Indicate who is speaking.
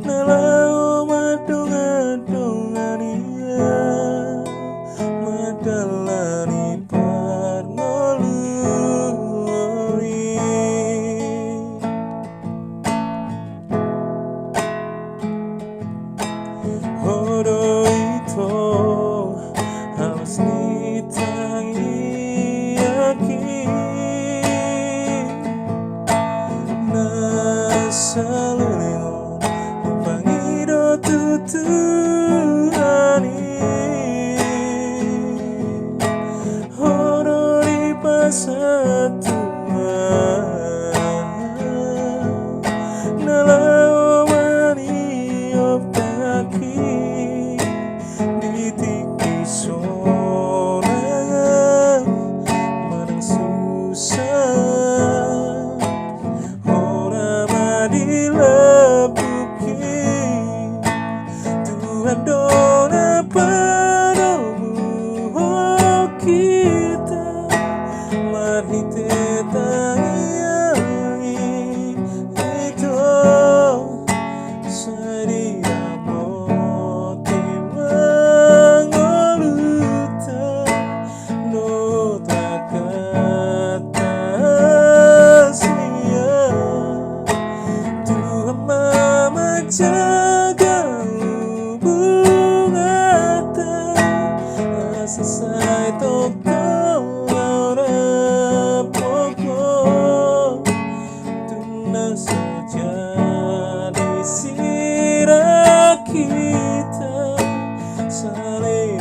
Speaker 1: nalau madungan-dungania madalani parngoluri hodo ito halos nitangi yakin nasalungon pangido tutuani hodo di pasatuan nalau mani optaki ditiki sonangan marang susah ora madilepuki Tuhan dona padamu oh kita marhite tangiangi itu sedia moti mangoluta no takata sia Tuhan mama jaga hubungan selesai toko ora pokok tunang saja di sirah kita saling